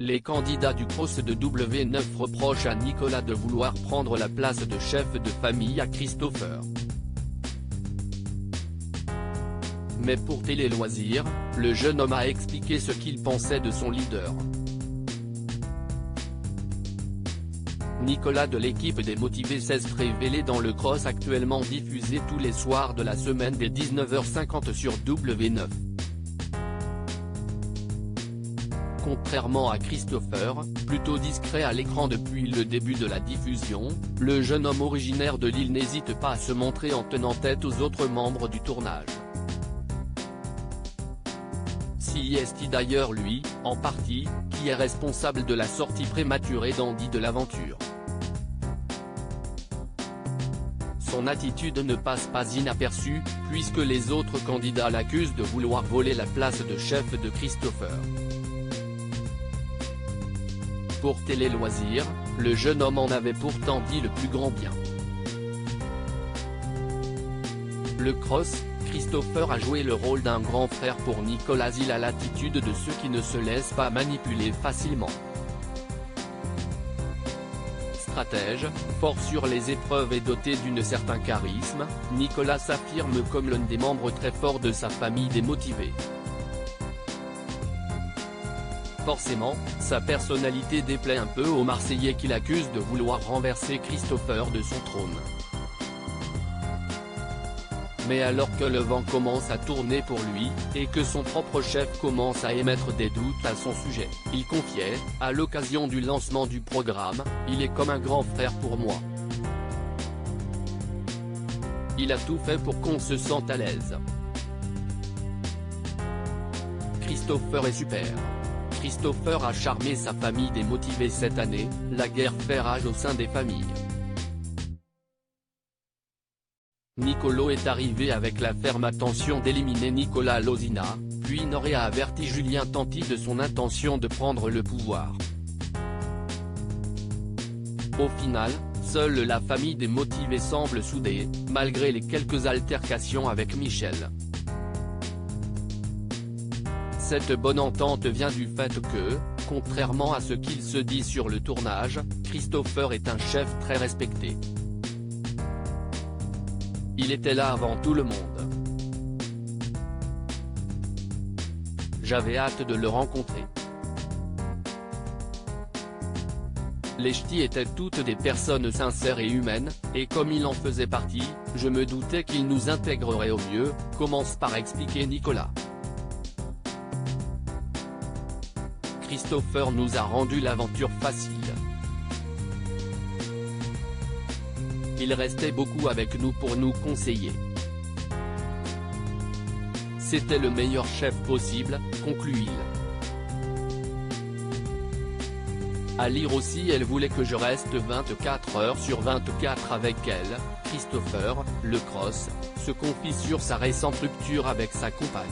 Les candidats du cross de W9 reprochent à Nicolas de vouloir prendre la place de chef de famille à Christopher. Mais pour Télé Loisirs, le jeune homme a expliqué ce qu'il pensait de son leader. Nicolas de l'équipe des Motivés s'est révélé dans le cross actuellement diffusé tous les soirs de la semaine dès 19h50 sur W9. Contrairement à Christopher, plutôt discret à l'écran depuis le début de la diffusion, le jeune homme originaire de Lille n'hésite pas à se montrer en tenant tête aux autres membres du tournage. C'est d'ailleurs lui, en partie, qui est responsable de la sortie prématurée d'Andy de l'aventure. Son attitude ne passe pas inaperçue, puisque les autres candidats l'accusent de vouloir voler la place de chef de Christopher. Pour Télé Loisirs, le jeune homme en avait pourtant dit le plus grand bien. Le cross, Christopher a joué le rôle d'un grand frère pour Nicolas. Il a l'attitude de ceux qui ne se laissent pas manipuler facilement. Stratège, fort sur les épreuves et doté d'un certain charisme, Nicolas s'affirme comme l'un des membres très forts de sa famille des Motivés. Forcément, sa personnalité déplaît un peu aux Marseillais qui l'accusent de vouloir renverser Christopher de son trône. Mais alors que le vent commence à tourner pour lui, et que son propre chef commence à émettre des doutes à son sujet, il confiait, à l'occasion du lancement du programme, « Il est comme un grand frère pour moi. Il a tout fait pour qu'on se sente à l'aise. Christopher est super. Christopher a charmé sa famille des Motivés cette année, la guerre fait rage au sein des familles. Nicolo est arrivé avec la ferme intention d'éliminer Nicolas Lozina, puis Noré a averti Julien Tanti de son intention de prendre le pouvoir. Au final, seule la famille des Motivés semble soudée, malgré les quelques altercations avec Michel. Cette bonne entente vient du fait que, contrairement à ce qu'il se dit sur le tournage, Christopher est un chef très respecté. Il était là avant tout le monde. J'avais hâte de le rencontrer. Les ch'tis étaient toutes des personnes sincères et humaines, et comme il en faisait partie, je me doutais qu'il nous intégrerait au mieux, commence par expliquer Nicolas. Christopher nous a rendu l'aventure facile. Il restait beaucoup avec nous pour nous conseiller. C'était le meilleur chef possible, conclut-il. À lire aussi, elle voulait que je reste 24 heures sur 24 avec elle. Christopher, le cross, se confie sur sa récente rupture avec sa compagne.